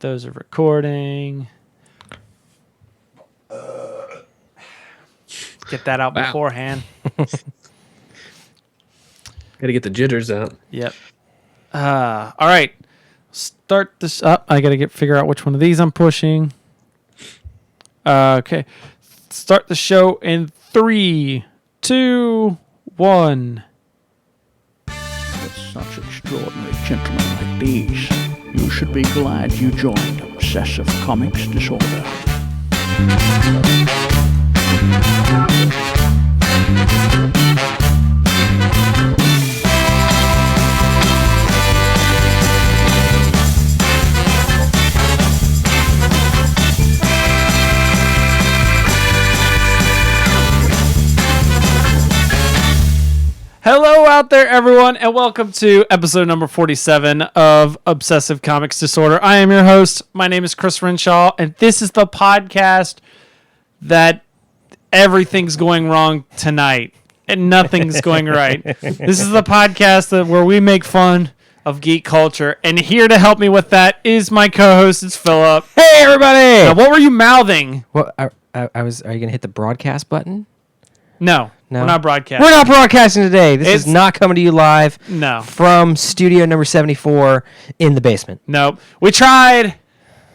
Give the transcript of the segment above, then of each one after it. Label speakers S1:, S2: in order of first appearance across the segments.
S1: those are recording. Get that out beforehand.
S2: Got to get the jitters out.
S1: Yep. All right. Start this up. I got to figure out which one of these I'm pushing. Okay. Start the show in 3, 2, 1.
S3: With such extraordinary gentlemen like these, you should be glad you joined Obsessive Comics Disorder.
S1: Hello out there, everyone, and welcome to episode number 47 of Obsessive Comics Disorder. I am your host. My name is Chris Renshaw, and this is the podcast that everything's going wrong tonight, and nothing's going right. This is the podcast where we make fun of geek culture, and here to help me with that is my co-host, it's Philip.
S4: Hey, everybody!
S1: Now, what were you mouthing?
S4: Well, I was. Are you gonna hit the broadcast button?
S1: No, we're not broadcasting.
S4: We're not broadcasting today. This is not coming to you live.
S1: No.
S4: From studio number 74 in the basement.
S1: Nope. We tried,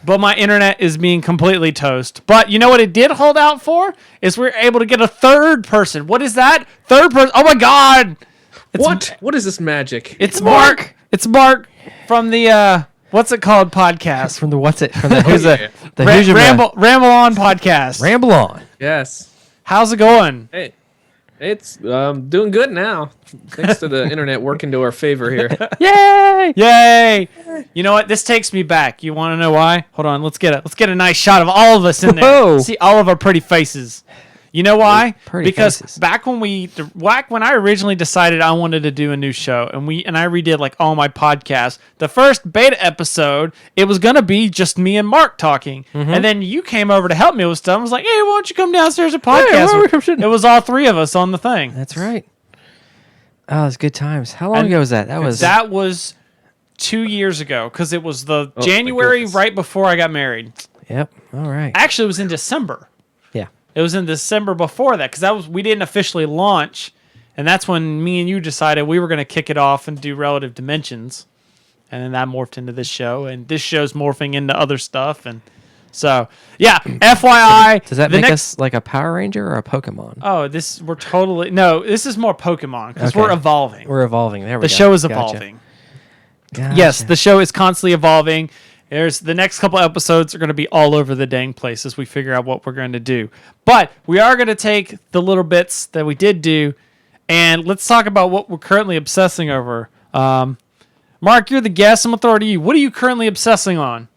S1: but my internet is being completely toast. But you know what it did hold out for? Is we were able to get a third person. What is that? Third person. Oh my God!
S2: What is this magic?
S1: It's Mark. It's Mark from the what's it called podcast?
S4: From the what's it? From the who's the
S1: RambleOn podcast.
S4: RambleOn.
S2: Yes.
S1: How's it going?
S2: Hey, it's doing good now, thanks to the internet working to our favor here.
S1: Yay! Yay! You know what? This takes me back. You want to know why? Hold on. Let's get a nice shot of all of us in there.
S4: Whoa.
S1: See all of our pretty faces. You know why? Because
S4: faces.
S1: back when I originally decided I wanted to do a new show, and I redid like all my podcasts. The first beta episode, it was gonna be just me and Mark talking, and then you came over to help me with stuff. I was like, "Hey, why don't you come downstairs and podcast?" It was all three of us on the thing.
S4: That's right. Oh, it's good times. How long ago was that?
S1: That was 2 years ago, because it was the January right before I got married.
S4: Yep. All right.
S1: Actually, it was in December.
S4: Yeah.
S1: It was in December before that, because we didn't officially launch, and that's when me and you decided we were going to kick it off and do Relative Dimensions, and then that morphed into this show, and this show's morphing into other stuff, and so yeah. FYI,
S4: does that make us like a Power Ranger or a Pokemon?
S1: Oh, this is more Pokemon because we're evolving.
S4: We're evolving. There we go.
S1: The show is evolving.
S4: Gotcha.
S1: Yes, the show is constantly evolving. The next couple episodes are going to be all over the dang place as we figure out what we're going to do. But we are going to take the little bits that we did do, and let's talk about what we're currently obsessing over. Mark, you're the guest. I'm going to throw it to you. What are you currently obsessing on?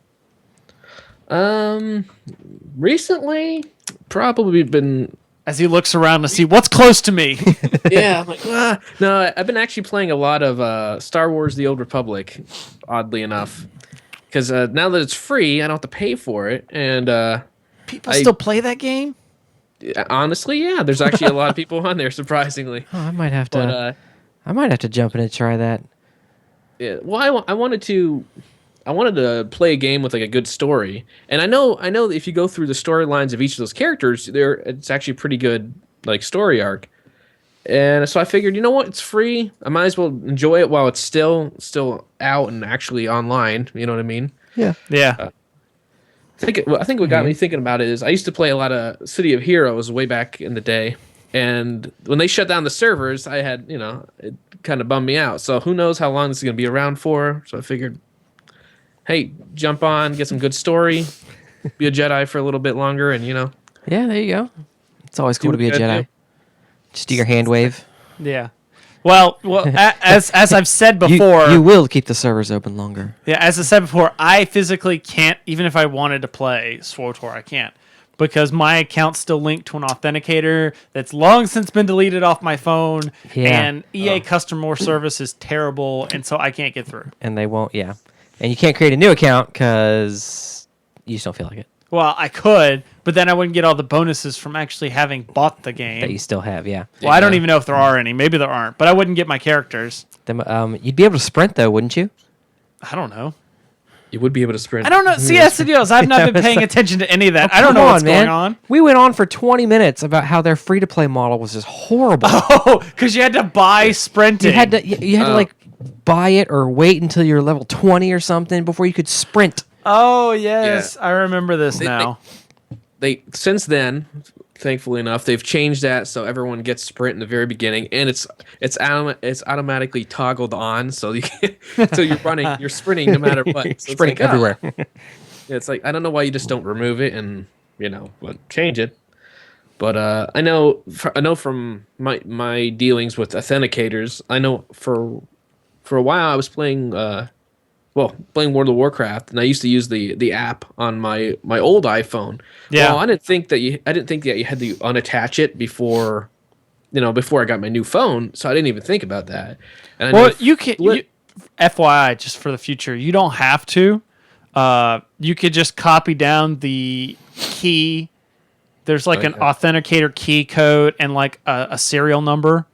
S2: Recently, probably been...
S1: As he looks around to see what's close to me.
S2: Yeah, I'm like, no, I've been actually playing a lot of Star Wars The Old Republic, oddly enough. Because now that it's free, I don't have to pay for it, and
S1: people still play that game.
S2: Honestly, yeah, there's actually a lot of people on there, surprisingly.
S4: Oh, I might have to. I might have to jump in and try that.
S2: Yeah, well, I wanted to play a game with like a good story, and I know that if you go through the storylines of each of those characters, it's actually a pretty good like story arc. And so I figured, you know what? It's free. I might as well enjoy it while it's still out and actually online. You know what I mean?
S4: Yeah.
S1: Yeah.
S2: I think what got me thinking about it is I used to play a lot of City of Heroes way back in the day, and when they shut down the servers, I had it kind of bummed me out. So who knows how long this is going to be around for? So I figured, hey, jump on, get some good story, be a Jedi for a little bit longer, and
S4: Yeah, there you go. It's always cool to be a Jedi. Just do your hand wave.
S1: Yeah. Well, as I've said before,
S4: you will keep the servers open longer.
S1: Yeah, as I said before, I physically can't, even if I wanted to play SWTOR, I can't, because my account's still linked to an authenticator that's long since been deleted off my phone, and EA customer service is terrible, and so I can't get through.
S4: And they won't, and you can't create a new account because you just don't feel like it.
S1: Well, I could, but then I wouldn't get all the bonuses from actually having bought the game.
S4: That you still have,
S1: Well, I don't even know if there are any. Maybe there aren't, but I wouldn't get my characters.
S4: You'd be able to sprint, though, wouldn't you?
S1: I don't know.
S2: You would be able to sprint.
S1: I don't know. See, that's the deal. I've not been paying attention to any of that. I don't
S4: Come
S1: know what's
S4: on, man.
S1: going on.
S4: We went on for 20 minutes about how their free-to-play model was just horrible.
S1: Oh, because you had to buy sprinting.
S4: You had to like buy it or wait until you're level 20 or something before you could sprint.
S1: Oh yes, I remember this now.
S2: They since then, thankfully enough, they've changed that so everyone gets sprint in the very beginning, and it's automatically toggled on, so you're sprinting no matter what. So
S4: Sprinting everywhere.
S2: Yeah, it's like I don't know why you just don't remove it and but change it. But I know from my dealings with authenticators, I know for a while I was playing playing World of Warcraft, and I used to use the app on my old iPhone.
S1: Yeah.
S2: Well, I didn't think that you had to unattach it before I got my new phone, so I didn't even think about that. And
S1: FYI, just for the future, you don't have to. You could just copy down the key. There's like an authenticator key code and like a serial number,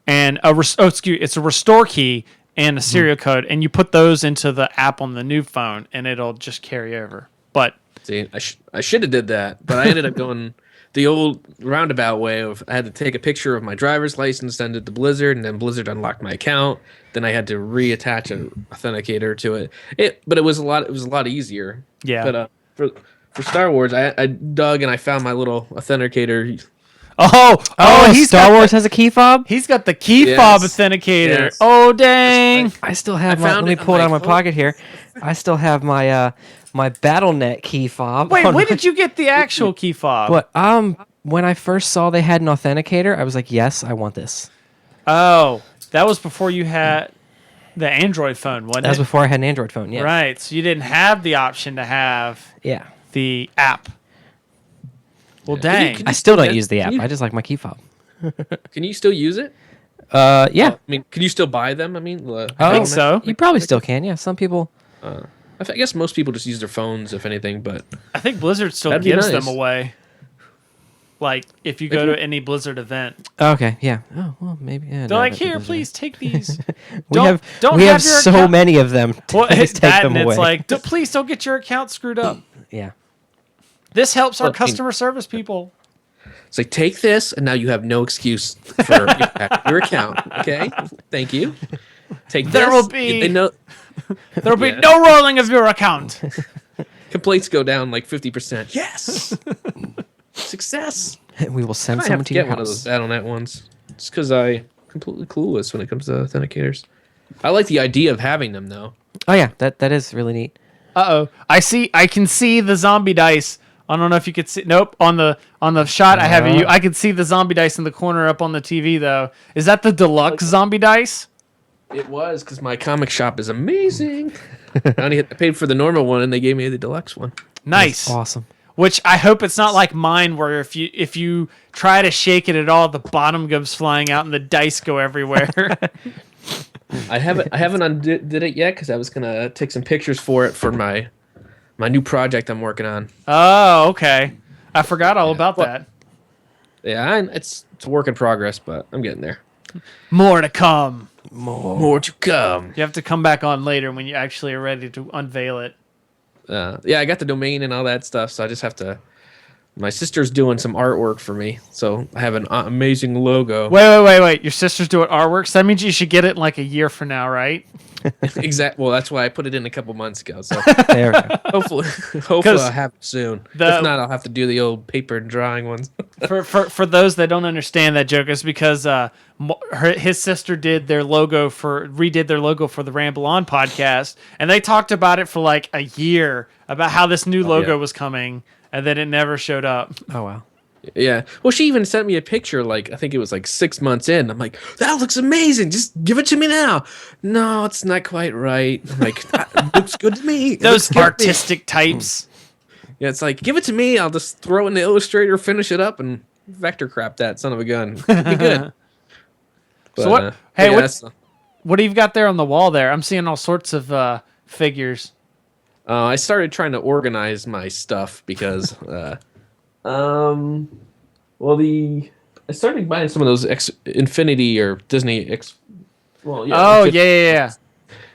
S1: and it's a restore key and a serial code, and you put those into the app on the new phone, and it'll just carry over. But
S2: see, I should have did that, but I ended up going the old roundabout way of I had to take a picture of my driver's license, send it to Blizzard, and then Blizzard unlocked my account. Then I had to reattach an authenticator to it. But it was a lot easier.
S1: yeah.
S2: But for Star Wars, I dug and I found my little authenticator.
S1: He's
S4: Star Wars has a key fob?
S1: He's got the key fob authenticator.
S2: Yes.
S1: Oh dang!
S4: I still have
S2: I found
S4: let me
S2: it, I'm
S4: pull it out of my
S2: like,
S4: pocket here. I still have my my BattleNet key fob.
S1: Wait, when did you get the actual key fob?
S4: But when I first saw they had an authenticator, I was like, yes, I want this.
S1: Oh, that was before you had the Android phone, wasn't
S4: That was
S1: it?
S4: before I had an Android phone. Yeah.
S1: Right, so you didn't have the option to have
S4: Yeah.
S1: the app. Well, dang.
S4: I still don't use the app. I just like my key fob.
S2: Can you still use it?
S4: Yeah.
S2: I mean, can you still buy them? I mean,
S1: I think so.
S4: You probably still can. Yeah. Some people.
S2: I guess most people just use their phones, if anything. But
S1: I think Blizzard still
S2: That'd be
S1: gives
S2: nice.
S1: them away. Like, if you go to any Blizzard event.
S4: Okay. Yeah. Oh well, maybe. Yeah,
S1: They're like, here, please take these.
S4: We have
S1: don't
S4: we
S1: have
S4: have
S1: your
S4: so
S1: account-
S4: many of them.
S1: Well,
S4: Please take
S1: that,
S4: them
S1: and
S4: away.
S1: it's like, please don't get your account screwed up.
S4: Yeah.
S1: This helps our
S2: Well, I mean-
S1: customer service people.
S2: it's like take this, and now you have no excuse for your account. Okay, thank you. Take
S1: There
S2: this.
S1: will be-
S2: They know
S1: There'll be
S2: Yeah.
S1: no rolling of your account.
S2: complaints go down like 50%. Yes, success.
S4: We will send
S2: I have
S4: someone
S2: to
S4: to your
S2: get one of those
S4: house.
S2: BattleNet ones. It's because I'm completely clueless when it comes to authenticators. I like the idea of having them though.
S4: Oh yeah, that is really neat.
S1: Uh-oh. I can see the zombie dice. I don't know if you could see. Nope. On the shot I have of you, I can see the zombie dice in the corner up on the TV though. Is that the deluxe zombie dice?
S2: It was because my comic shop is amazing. I paid for the normal one, and they gave me the deluxe one.
S1: Nice.
S4: Awesome.
S1: Which I hope it's not like mine, where if you try to shake it at all, the bottom goes flying out and the dice go everywhere.
S2: I haven't undid it yet because I was gonna take some pictures for it for my new project I'm working on.
S1: Oh, okay. I forgot all about that.
S2: Yeah, it's a work in progress, but I'm getting there.
S1: More to come.
S2: More to come.
S1: You have to come back on later when you actually are ready to unveil it.
S2: Yeah, I got the domain and all that stuff, so I just have to. My sister's doing some artwork for me, so I have an amazing logo.
S1: Wait. Your sister's doing artwork, so that means you should get it in like a year from now, right?
S2: Well, that's why I put it in a couple months ago. So
S4: There we go.
S2: hopefully I'll have it soon. If not, I'll have to do the old paper and drawing ones.
S1: For those that don't understand that joke, is because his sister redid their logo for the RambleOn podcast, and they talked about it for like a year about how this new logo was coming, and then it never showed up.
S4: Oh wow.
S2: Yeah. Well, she even sent me a picture, like, I think it was like 6 months in. I'm like, that looks amazing. Just give it to me now. No, it's not quite right. I'm like, that looks good to me. It looks
S1: Those
S2: good to me.
S1: artistic types.
S2: Yeah, it's like, give it to me. I'll just throw it in the Illustrator, finish it up, and vector crap that son of a gun. It'd be good.
S1: So what? Hey,
S2: yeah,
S1: what do you got there on the wall there? I'm seeing all sorts of figures.
S2: I started trying to organize my stuff because, I started buying some of those Infinity or Disney.
S1: Oh, yeah.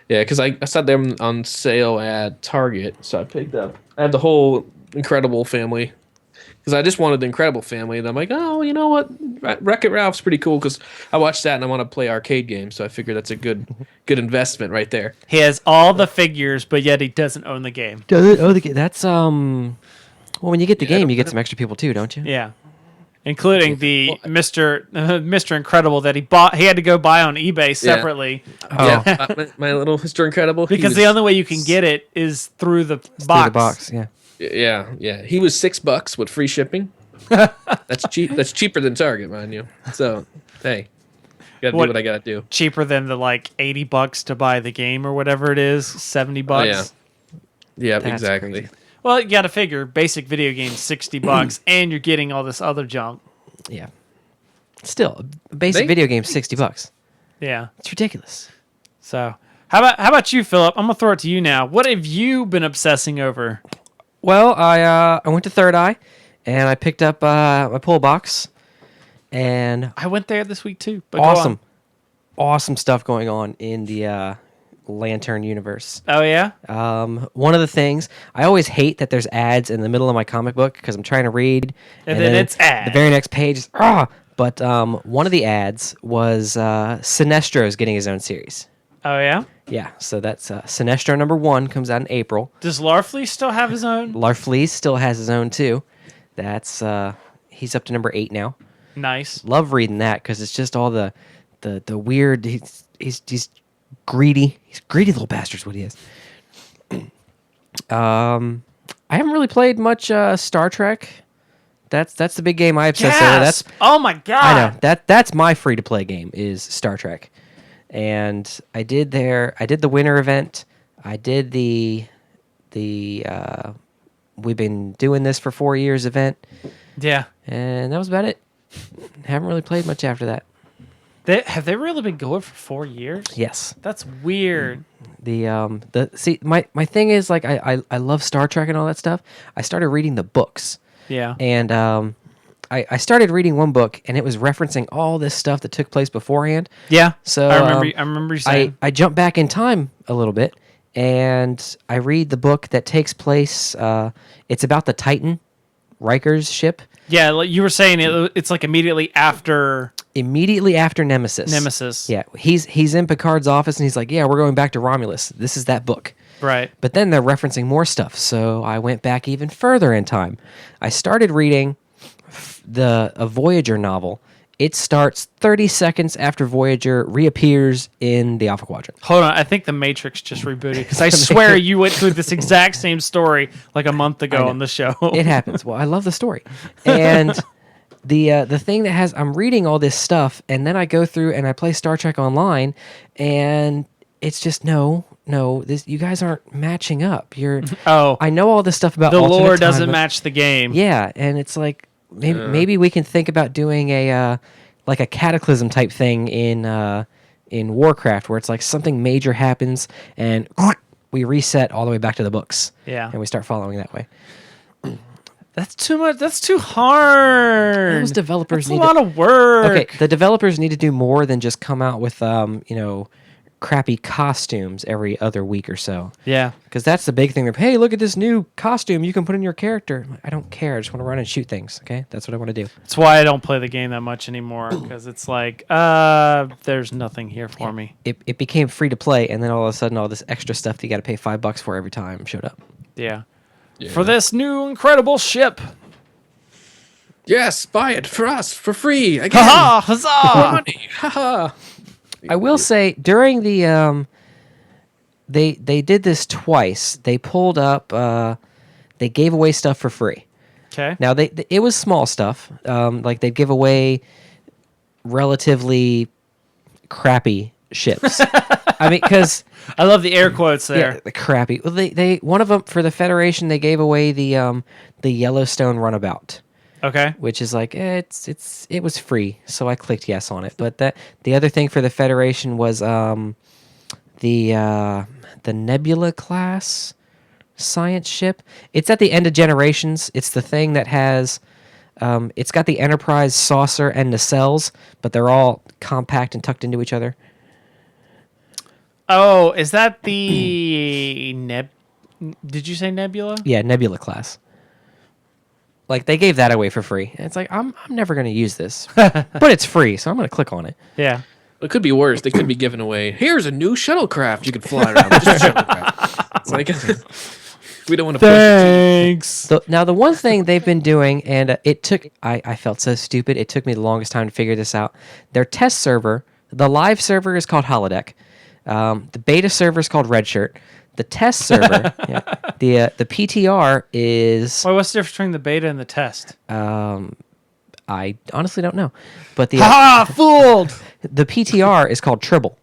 S2: Yeah, because I saw them on sale at Target, so I picked up. I had the whole Incredible family because I just wanted the Incredible family, and I'm like, oh, you know what, Wreck-It Ralph's pretty cool because I watched that and I want to play arcade games, so I figured that's a good investment right there.
S1: He has all the figures, but yet he doesn't own the game.
S4: That's Well, when you get the
S2: Yeah, I
S4: game,
S2: don't-
S4: you
S2: I
S4: get
S2: don't-
S4: some extra people too, don't you?
S1: Yeah. Including the
S2: Well,
S1: Mr. Incredible that he bought. He had to go buy on eBay separately
S2: Yeah, my little Mr. Incredible. he
S1: because
S2: was-
S1: the only way you can get it is through the
S4: Through
S1: box.
S4: the box, yeah.
S2: Yeah. He was $6 with free shipping. That's cheap. That's cheaper than Target, mind you. So, hey, gotta do
S1: What-
S2: what I gotta do.
S1: Cheaper than the like $80 to buy the game or whatever it is, $70.
S2: Yeah. Yeah,
S4: That's
S2: exactly.
S4: crazy.
S1: Well, you got to figure basic video game $60, and you're getting all this other junk.
S4: Yeah. Still, a basic
S2: They-
S4: video game $60.
S1: Yeah.
S4: It's ridiculous.
S1: So, how about you, Philip? I'm gonna throw it to you now. What have you been obsessing over?
S4: Well, I went to Third Eye, and I picked up my pull box, and
S1: I went there this week too. But go on.
S4: awesome stuff going on in the Lantern universe.
S1: Oh yeah.
S4: One of the things I always hate that there's ads in the middle of my comic book because I'm trying to read,
S1: And then it's ads.
S4: The very next page is But one of the ads was Sinestro's getting his own series.
S1: Oh yeah.
S4: Yeah, so that's Sinestro #1 comes out in April.
S1: Does Larfleeze still have his own?
S4: Larfleeze still has his own too. That's he's up to #8 now.
S1: Nice.
S4: Love reading that because it's just all the weird. He's greedy. He's greedy little bastard's what he is. I haven't really played much Star Trek. That's the big game I obsess over. That's
S1: Oh my god.
S4: I know that's my free to play game is Star Trek, and I did the winter event. I did the we've been doing this for 4 years event,
S1: Yeah.
S4: and that was about it. Haven't really played much after that.
S1: Have they really been going for 4 years?
S4: Yes.
S1: That's weird.
S4: My thing is like I love Star Trek and all that stuff. I started reading the books,
S1: Yeah.
S4: and I started reading one book, and it was referencing all this stuff that took place beforehand.
S1: Yeah.
S4: So
S1: I remember you saying.
S4: I jump back in time a little bit, and I read the book that takes place. It's about the Titan, Riker's ship,
S1: Yeah, like you were saying it's like immediately after
S4: immediately after Nemesis.
S1: Nemesis.
S4: Yeah, he's in Picard's office, and he's like, "Yeah, we're going back to Romulus. This is that book."
S1: Right.
S4: But then they're referencing more stuff, so I went back even further in time. I started reading a Voyager novel. It starts 30 seconds after Voyager reappears in the Alpha Quadrant.
S1: Hold on, I think the Matrix just rebooted because I swear you went through this exact same story like a month ago on the show.
S4: It happens. Well, I love the story. And the thing that has I'm reading all this stuff, and then I go through and I play Star Trek Online, and it's just no, this you guys aren't matching up.
S1: Oh,
S4: I know all this stuff about
S1: the
S4: alternate
S1: lore
S4: time,
S1: doesn't
S4: but-
S1: match the game.
S4: Yeah, and it's like maybe we can think about doing a like a cataclysm type thing in Warcraft where it's like something major happens and we reset all the way back to the books.
S1: Yeah.
S4: And we start following that way.
S1: That's too much. That's too hard.
S4: Those developers
S1: That's
S4: need
S1: a lot of work.
S4: Okay, the developers need to do more than just come out with crappy costumes every other week or so.
S1: Yeah.
S4: Because that's the big thing. They're, hey, look at this new costume you can put in your character. I'm like, I don't care. I just want to run and shoot things. Okay, that's what I want to do.
S1: That's why I don't play the game that much anymore because it's like, there's nothing here for me.
S4: It became free to play, and then all of a sudden, all this extra stuff that you got to pay $5 for every time showed up.
S1: Yeah. For this new incredible ship.
S2: Yes, buy it for us for free. Again.
S1: Ha Huzzah!
S2: Money. Ha
S4: I will say during the they did this twice. They pulled up. They gave away stuff for free.
S1: Okay.
S4: Now it was small stuff. Like they'd give away relatively crappy ships. I mean, because
S1: I love the air quotes there.
S4: yeah, the crappy. Well, they one of them for the Federation. They gave away the Yellowstone Runabout,
S1: Okay.
S4: which is like it was free, so I clicked yes on it. But the other thing for the Federation was the Nebula class science ship. It's at the end of Generations. It's the thing that has it's got the Enterprise saucer and nacelles, but they're all compact and tucked into each other.
S1: Oh, is that the Did you say Nebula?
S4: Yeah, Nebula class. Like they gave that away for free. And it's like I'm never going to use this, but it's free, so I'm going to click on it.
S1: Yeah.
S2: It could be worse. They could be giving away. Here's a new shuttlecraft you can fly around. Just a shuttlecraft. It's like we don't want to push it.
S1: Thanks.
S4: So now the one thing they've been doing, and it took I felt so stupid. It took me the longest time to figure this out. Their test server, the live server is called Holodeck. The beta server is called Redshirt. The test server, the PTR is.
S1: Wait, what's the difference between the beta and the test?
S4: I honestly don't know, but the
S1: Fooled.
S4: the PTR is called Tribble.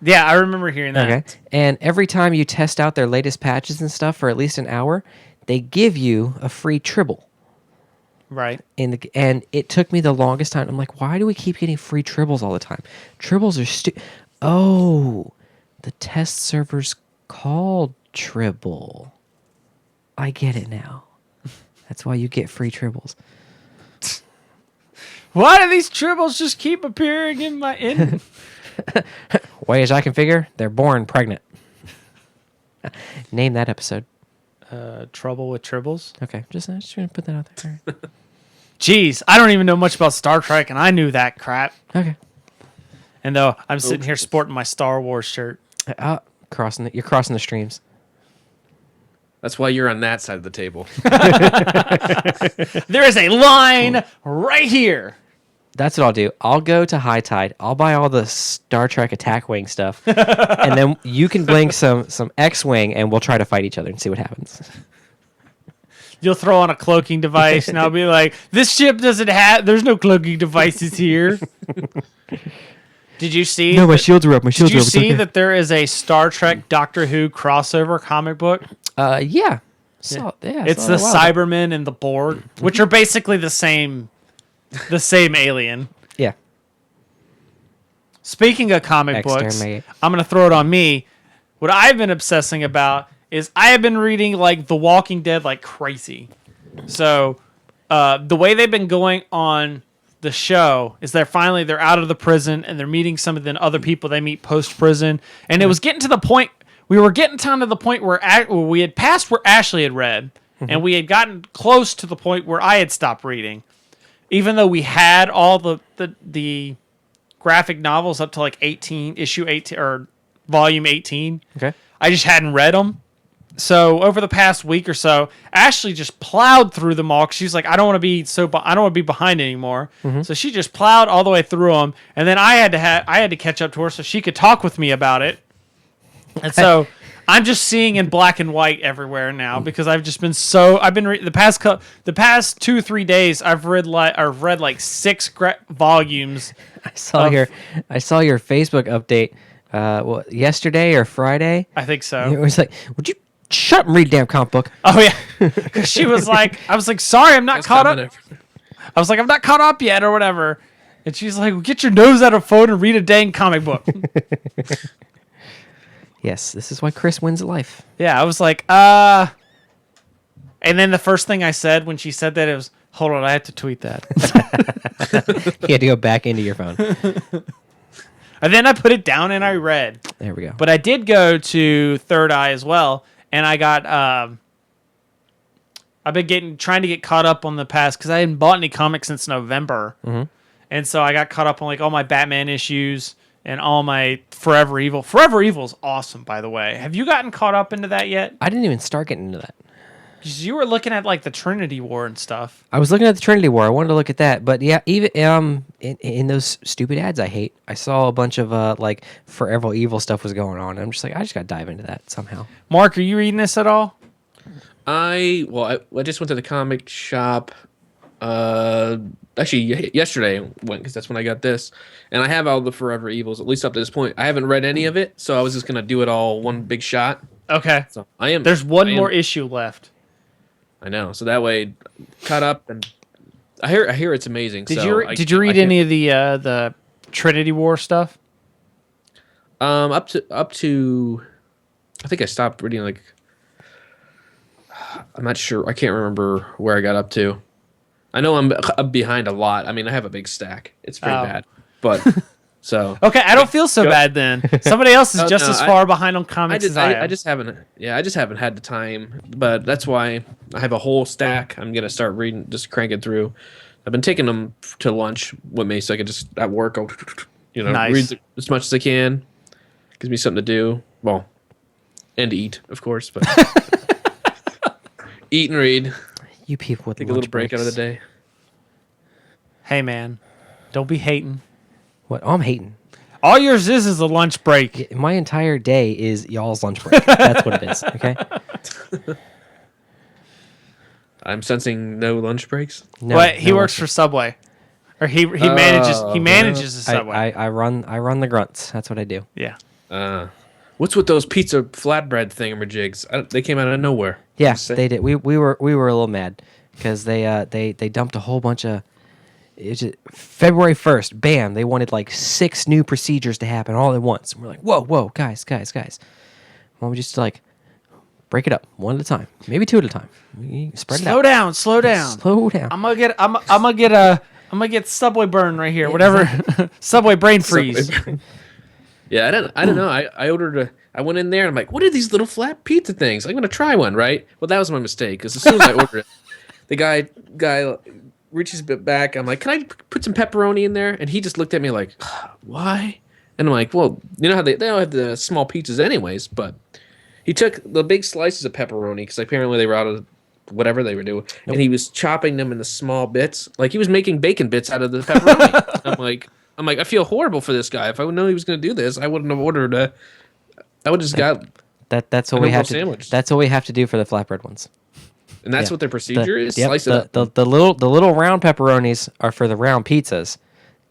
S1: Yeah, I remember hearing that.
S4: Okay, and every time you test out their latest patches and stuff for at least an hour, they give you a free Tribble.
S1: Right.
S4: And it took me the longest time. I'm like, why do we keep getting free Tribbles all the time? Tribbles are Oh, the test server's called Tribble. I get it now. That's why you get free Tribbles.
S1: Why do these tribbles just keep appearing in my
S4: Way as I can figure, they're born pregnant. Name that episode.
S1: Trouble with Tribbles?
S4: Okay, just going to put that out there.
S1: Jeez, I don't even know much about Star Trek, and I knew that crap.
S4: Okay.
S1: And though I'm sitting here sporting my Star Wars shirt.
S4: You're crossing the streams.
S2: That's why you're on that side of the table.
S1: There is a line right here.
S4: That's what I'll do. I'll go to High Tide. I'll buy all the Star Trek Attack Wing stuff, and then you can bring some X-Wing, and we'll try to fight each other and see what happens.
S1: You'll throw on a cloaking device, and I'll be like, "This ship doesn't have. There's no cloaking devices here." Did you see?
S4: No, my shields are up. My shields
S1: Did
S4: are
S1: you
S4: up.
S1: see that there is a Star Trek Doctor Who crossover comic book?
S4: Yeah.
S1: It's the Cybermen and the Borg, which are basically the same alien.
S4: Yeah.
S1: Speaking of comic books,
S4: Exterminate.
S1: I'm going to throw it on me. What I've been obsessing about is I have been reading like The Walking Dead like crazy. So the way they've been going on the show is they're out of the prison and they're meeting some of the other people they meet post prison. And it was getting to the point, we were getting down to the point where we had passed where Ashley had read, and we had gotten close to the point where I had stopped reading. Even though we had all the graphic novels up to like issue 18 or volume 18.
S4: Okay.
S1: I just hadn't read them. So over the past week or so, Ashley just plowed through them all. 'Cause she's like, I don't want to be behind anymore. So she just plowed all the way through them, and then I had to catch up to her so she could talk with me about it. And so I'm just seeing in black and white everywhere now because I've just been the past 2-3 days I've read like 6 volumes.
S4: I saw your Facebook update. Yesterday or Friday?
S1: I think so.
S4: It was like, would you shut up and read a damn comic book?
S1: Oh yeah, 'cause she was like, I was like, sorry, I'm not caught up. I was like, I'm not caught up yet or whatever. And she's like, well, get your nose out of a phone and read a dang comic book.
S4: Yes, this is why Chris wins at life.
S1: Yeah, I was like, And then the first thing I said when she said that, it was, hold on, I have to tweet that.
S4: You had to go back into your phone.
S1: And then I put it down and I read.
S4: There we go.
S1: But I did go to Third Eye as well, and I got I've been trying to get caught up on the past because I hadn't bought any comics since November, and so I got caught up on like all my Batman issues and all my Forever Evil. Forever Evil is awesome, by the way. Have you gotten caught up into that yet?
S4: I didn't even start getting into that.
S1: 'Cause you were looking at like the Trinity War and stuff.
S4: I was looking at the Trinity War. I wanted to look at that, but yeah, even in those stupid ads I hate, I saw a bunch of like Forever Evil stuff was going on. I'm just like, I just got to dive into that somehow.
S1: Mark, are you reading this at all?
S2: I just went to the comic shop. Actually, yesterday I went because that's when I got this, and I have all the Forever Evils at least up to this point. I haven't read any of it, so I was just gonna do it all one big shot.
S1: Okay.
S2: So I am.
S1: There's one more issue left.
S2: I know. So that way, caught up, and I hear it's amazing.
S1: Did you read any of the Trinity War stuff?
S2: Up to, I think I stopped reading. Like, I'm not sure. I can't remember where I got up to. I know I'm behind a lot. I mean, I have a big stack. It's pretty bad, but So
S1: Okay, I don't feel so bad then. Somebody else is just
S2: no,
S1: as far behind on comics as I am.
S2: I just haven't. Yeah, I just haven't had the time. But that's why I have a whole stack. I'm gonna start reading, just cranking through. I've been taking them to lunch with me, so I can just at work,
S1: Nice.
S2: read as much as I can. Gives me something to do. Well, and to eat, of course, but eat and read.
S4: You people with
S2: Take a little break out of the day.
S1: Hey man, don't be hating.
S4: What? Oh, I'm hating.
S1: All yours is a lunch break.
S4: My entire day is y'all's lunch break. That's what it is. Okay.
S2: I'm sensing no lunch breaks.
S4: No,
S1: But he
S4: no
S1: works
S4: lunch
S1: for Subway, or he manages the
S4: break.
S1: Subway.
S4: I run the grunts. That's what I do.
S1: Yeah.
S2: What's with those pizza flatbread thingamajigs? They came out of nowhere.
S4: Yeah,
S2: Just saying.
S4: they did. We were a little mad because they dumped a whole bunch of. It's just, February 1st, bam! They wanted like 6 new procedures to happen all at once. And we're like, whoa, guys! Why don't we just like break it up one at a time, maybe 2 at a time? We spread it out.
S1: Slow down.
S4: Slow down.
S1: I'm gonna get Subway burn right here. Whatever. Subway brain freeze.
S2: Yeah, I don't know. I ordered I went in there and I'm like, what are these little flat pizza things? I'm gonna try one, right? Well, that was my mistake because as soon as I ordered it, the guy reaches back. I'm like, can I put some pepperoni in there? And he just looked at me like, why? And I'm like, well, you know how they don't have the small pizzas anyways, but he took the big slices of pepperoni because apparently they were out of whatever they were doing, and he was chopping them into small bits, like he was making bacon bits out of the pepperoni. I'm like, I feel horrible for this guy. If I would know he was going to do this, I wouldn't have ordered a. I would just got.
S4: That's what we have to.
S2: Sandwich.
S4: That's what we have to do for the flatbread ones.
S2: And that's what their procedure is.
S4: Yep,
S2: Slice it up.
S4: the little round pepperonis are for the round pizzas,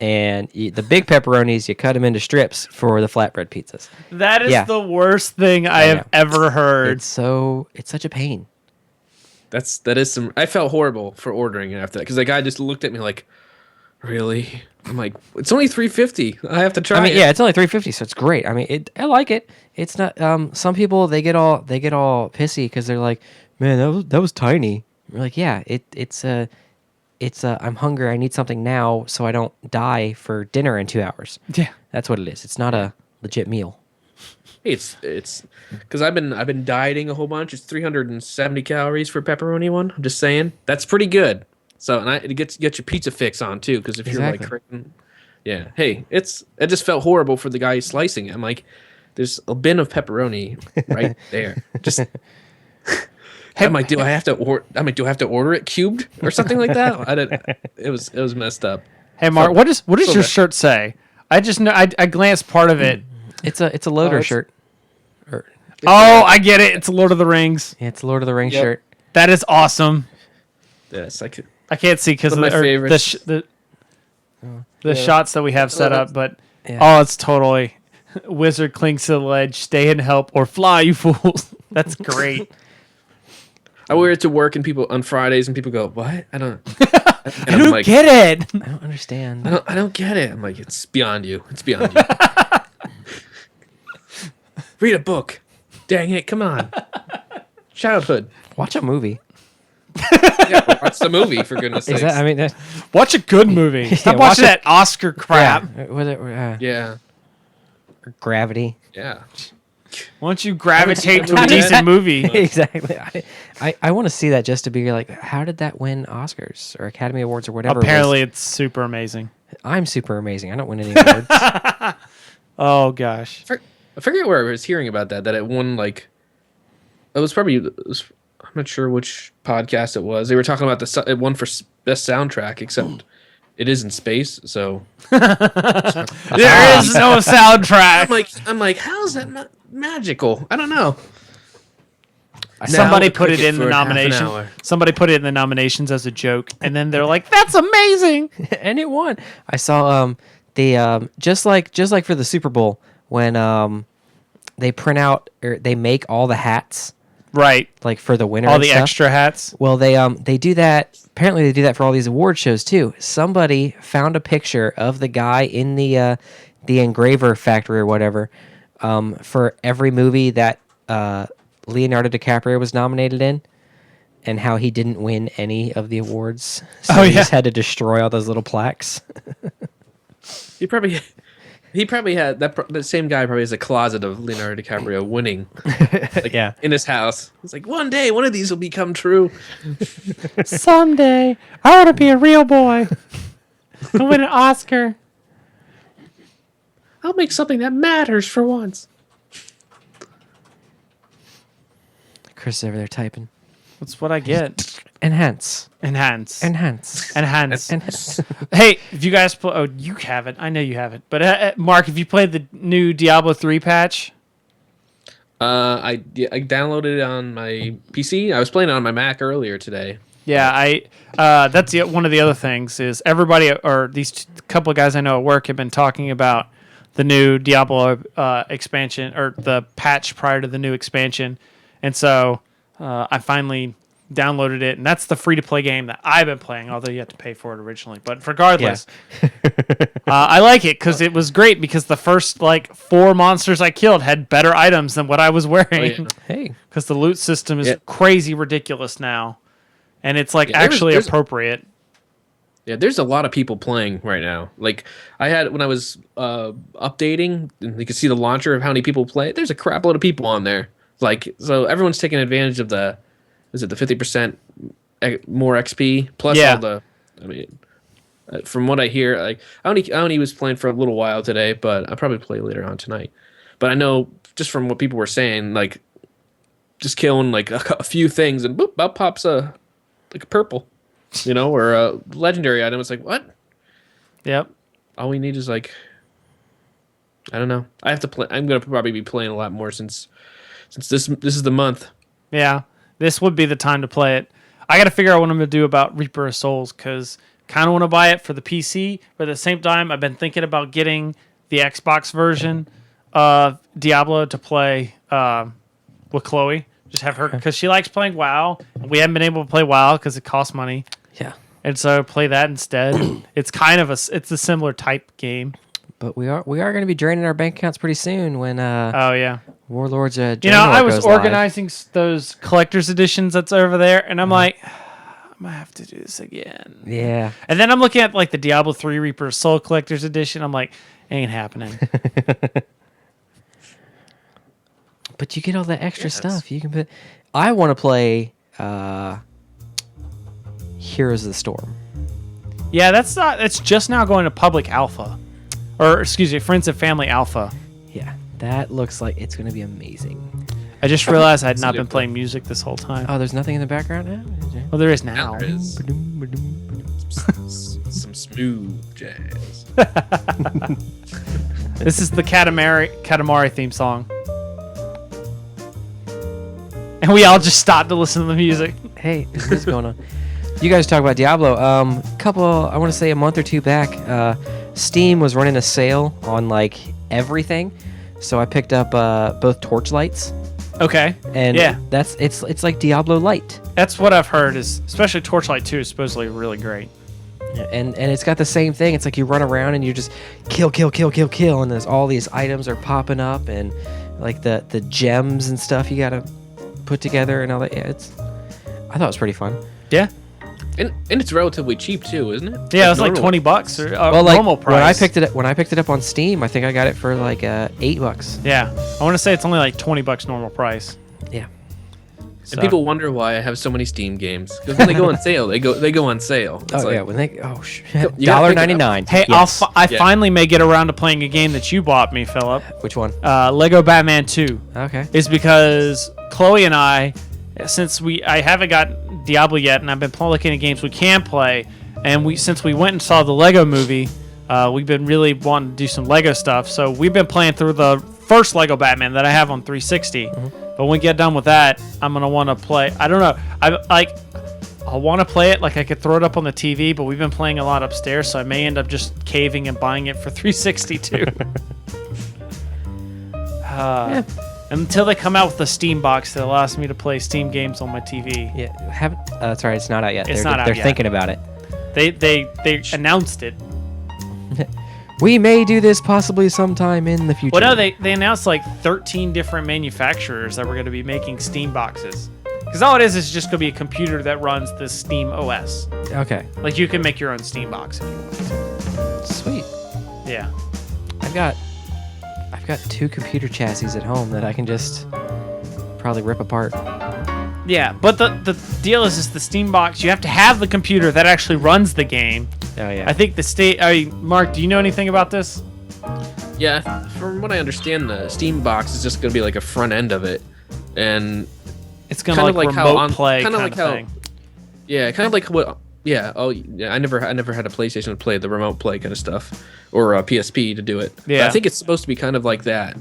S4: and the big pepperonis you cut them into strips for the flatbread pizzas.
S1: That is the worst thing I have ever heard.
S4: It's such a pain.
S2: That is some. I felt horrible for ordering it after that because the guy just looked at me like, really? I'm like, it's only $3.50. I have to try.
S4: I mean,
S2: it.
S4: yeah, it's only $3.50, so it's great. I mean, I like it. It's not. Some people they get all pissy because they're like, man, that was tiny. We're like, yeah, it's I'm hungry. I need something now so I don't die for dinner in 2 hours.
S1: Yeah,
S4: that's what it is. It's not a legit meal.
S2: It's because I've been dieting a whole bunch. It's 370 calories for pepperoni one. I'm just saying that's pretty good. So and it gets your pizza fix on too. Because if you're like, yeah, hey, it just felt horrible for the guy slicing it. I'm like, there's a bin of pepperoni right there. Just. Hey, I'm like, do I have to order it cubed or something like that? I didn't. It was messed up.
S1: Hey, Mark, what does your shirt say? I just know I glanced part of it.
S4: It's a loader shirt.
S1: I get it. It's a Lord of the Rings.
S4: Yeah, it's a Lord of the Rings shirt.
S1: That is awesome.
S2: Yes, I
S1: can't see because of
S2: my favorites.
S1: the shots that we have set up, but it's totally wizard clings to the ledge, stay and help, or fly, you fools. That's great.
S2: I wear it to work and people on Fridays and people go, "What? I don't
S1: get it.
S4: I don't understand.
S2: I don't get it." I'm like, "It's beyond you. It's beyond you." Read a book. Dang it! Come on. Childhood.
S4: Watch a movie.
S2: Yeah, watch the movie for goodness' sakes.
S1: Watch a good movie. Stop watching that Oscar crap.
S2: Yeah.
S4: Gravity.
S2: Yeah.
S1: Why don't you gravitate to a decent movie?
S4: Exactly. I want to see that just to be like, how did that win Oscars or Academy Awards or whatever?
S1: Apparently, it's super amazing.
S4: I'm super amazing. I don't win any awards.
S1: Oh gosh.
S2: I forget where I was hearing about that it won like I'm not sure which podcast it was. They were talking about it won for best soundtrack, except it is in space, so
S1: there is no soundtrack.
S2: I'm like, how is that magical? I don't know.
S1: Somebody put it in the nomination. Somebody put it in the nominations as a joke, and then they're like, "That's amazing,"
S4: and it won. I saw the just like for the Super Bowl when they print out or they make all the hats,
S1: right?
S4: Like for the winner,
S1: all the extra hats.
S4: Well, they do that. Apparently, they do that for all these award shows too. Somebody found a picture of the guy in the engraver factory or whatever for every movie that Leonardo DiCaprio was nominated in, and how he didn't win any of the awards. So he just had to destroy all those little plaques.
S2: He probably He probably had the same guy probably has a closet of Leonardo DiCaprio winning,
S4: Yeah.
S2: in his house. He's like, one day, one of these will become true.
S1: Someday, I want to be a real boy and win an Oscar.
S2: I'll make something that matters for once.
S4: Chris is over there typing.
S1: That's what I get.
S4: Enhance.
S1: Enhance.
S4: Enhance.
S1: Enhance.
S4: Enhance.
S1: Hey, if you guys play, oh, you haven't. I know you haven't. But Mark, have you played the new Diablo 3 patch?
S2: I downloaded it on my PC. I was playing it on my Mac earlier today.
S1: Yeah, that's one of the other things is everybody or these couple of guys I know at work have been talking about the new Diablo expansion or the patch prior to the new expansion, and so I finally downloaded it, and that's the free-to-play game that I've been playing, although you have to pay for it originally. But regardless, I like it because it was great because the first 4 monsters I killed had better items than what I was wearing.
S2: Oh, yeah.
S4: Hey.
S1: Because the loot system is
S2: Yeah.
S1: crazy ridiculous now, and it's
S2: there's-
S1: actually
S2: there's-
S1: appropriate.
S2: Yeah, there's a lot of people playing right now. Like I had when I was updating, and you could see the launcher of how many people play. There's a crap load of people on there. So everyone's taking advantage of the 50% more XP plus
S1: Yeah.
S2: all the. I mean, from what I hear, I only was playing for a little while today, but I'll probably play later on tonight. But I know just from what people were saying, just killing a few things and boop, out pops a purple. Or a legendary item. It's like, what?
S1: Yep.
S2: All we need is I don't know. I have to play. I'm gonna probably be playing a lot more since this is the month.
S1: Yeah. This would be the time to play it. I got to figure out what I'm going to do about Reaper of Souls because kind of want to buy it for the PC, but at the same time, I've been thinking about getting the Xbox version of Diablo to play with Chloe. Just have her because she likes playing WoW. We haven't been able to play WoW because it costs money.
S4: Yeah.
S1: And so play that instead. It's kind of it's a similar type game.
S4: But we are going to be draining our bank accounts pretty soon when
S1: Oh yeah.
S4: Warlords
S1: I
S4: Draenor
S1: was
S4: goes live.
S1: organizing those collector's editions that's over there, and I'm like, I'm gonna have to do this again.
S4: Yeah.
S1: And then I'm looking at the Diablo 3 Reaper of Soul collector's edition. I'm like, ain't happening.
S4: But you get all the extra stuff. You can put. I want to play Heroes of the Storm.
S1: Yeah, it's just now going to public alpha, or excuse me, Friends and Family alpha.
S4: Yeah, that looks like it's going to be amazing.
S1: I just realized I had not been playing music this whole time.
S4: Oh, there's nothing in the background now?
S1: Well, there is now.
S2: Now there is some smooth jazz.
S1: This is the Katamari theme song. And we all just stopped to listen to the music.
S4: Hey, what's going on? You guys talk about Diablo. I want to say a month or two back, Steam was running a sale on everything. So I picked up both torchlights.
S1: Okay.
S4: And
S1: yeah,
S4: it's like Diablo Light.
S1: that's what I've heard. Is especially Torchlight 2 is supposedly really great.
S4: And it's got the same thing. It's like you run around and you just kill, and there's all these items are popping up and the gems and stuff you gotta put together and all that. Yeah, I thought it was pretty fun.
S1: Yeah.
S2: And it's relatively cheap too, isn't it?
S1: Yeah, it was
S2: normal.
S1: $20 or
S4: Well,
S1: normal price.
S4: when I picked it up on Steam, I think I got it for $8.
S1: Yeah, I want to say it's only $20 normal price.
S4: Yeah.
S1: So.
S2: And people wonder why I have so many Steam games because when they go on sale, they go on sale. It's
S4: Oh
S2: like,
S4: yeah, when they
S2: You gotta pick it up.
S4: $1.99.
S1: Hey,
S4: Yes.
S1: I
S2: Yeah.
S1: finally may get around to playing a game that you bought me, Philip.
S4: Which one?
S1: Lego Batman 2.
S4: Okay.
S1: Is because Chloe and I, since I haven't got Diablo yet, and I've been looking at games we can play, and since we went and saw the Lego movie, we've been really wanting to do some Lego stuff. So we've been playing through the first Lego Batman that I have on 360. But when we get done with that, I'm gonna want to play. I don't know. I want to play it. I could throw it up on the TV, but we've been playing a lot upstairs, so I may end up just caving and buying it for 360 too. Until they come out with the Steam box that allows me to play Steam games on my TV.
S4: Yeah. Haven't. Sorry, it's not out yet.
S1: It's
S4: they're
S1: not out
S4: they're
S1: yet.
S4: thinking about it.
S1: They announced it.
S4: We may do this possibly sometime in the future.
S1: Well, no, they announced 13 different manufacturers that were going to be making Steam boxes. Because all it is just going to be a computer that runs the Steam OS.
S4: Okay.
S1: You can make your own Steam box if you want to.
S4: Sweet.
S1: Yeah.
S4: I've got I've got 2 computer chassis at home that I can just probably rip apart.
S1: Yeah, but the deal is just the Steam box. You have to have the computer that actually runs the game.
S4: Oh yeah.
S1: I think Mark, do you know anything about this?
S2: Yeah, from what I understand, the Steam box is just going to be like a front end of it, and
S1: It's gonna like remote play kind of thing.
S2: Yeah, kind of like what. Yeah. Oh, yeah. I never had a PlayStation to play the remote play kind of stuff, or a PSP to do it.
S1: Yeah.
S2: But I think it's supposed to be kind of like that.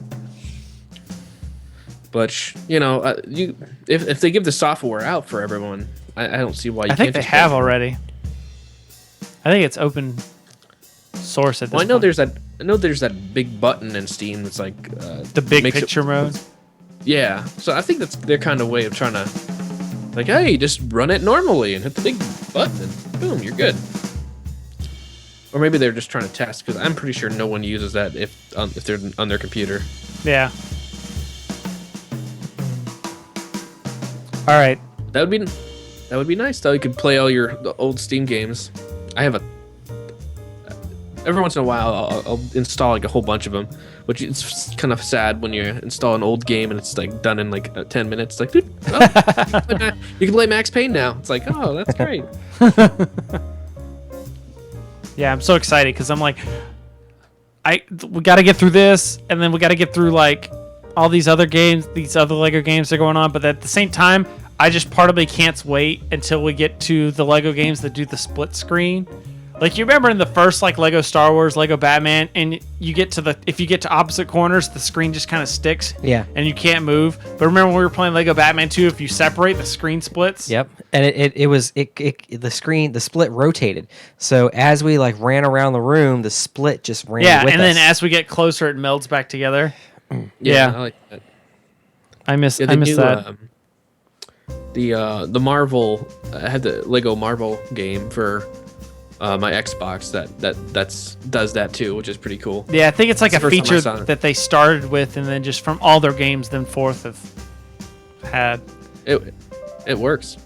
S2: But if they give the software out for everyone, I don't see why you
S1: I think
S2: can't.
S1: they
S2: just
S1: have already. I think it's open source at this
S2: Well, I know
S1: point.
S2: there's that big button in Steam that's like
S1: The big
S2: makes it-
S1: picture mode.
S2: Yeah, so I think that's their kind of way of trying to, like, hey, just run it normally and hit the big button and boom, you're good. Or maybe they're just trying to test, because I'm pretty sure no one uses that if they're on their computer.
S1: Yeah. All right.
S2: That would be nice though. You could play all the old Steam games. I have every once in a while I'll install like a whole bunch of them, which it's kind of sad when you install an old game and it's like done in like 10 minutes. It's like, dude, you can play Max Payne now. It's like, oh, that's great.
S1: Yeah, I'm so excited because I'm like, we got to get through this, and then we got to get through like all these other games, these other Lego games that are going on. But at the same time, I just part of me can't wait until we get to the Lego games that do the split screen. Like, you remember in the first like Lego Star Wars, Lego Batman, and if you get to opposite corners, the screen just kind of sticks.
S4: Yeah.
S1: And you can't move. But remember when we were playing Lego Batman 2, if you separate, the screen splits.
S4: Yep. And the split rotated. So as we like ran around the room, the split just ran
S1: Yeah,
S4: with
S1: and
S4: us.
S1: then as we get closer, it melds back together.
S2: Yeah, I like that.
S1: I miss
S2: Yeah,
S1: that.
S2: The Marvel. I had the Lego Marvel game for my Xbox that does that too, which is pretty cool.
S1: Yeah, I think it's like
S2: It's
S1: a
S2: the first time I
S1: feature
S2: saw it.
S1: that they started with, and then just from all their games, then forth have had.
S2: It works.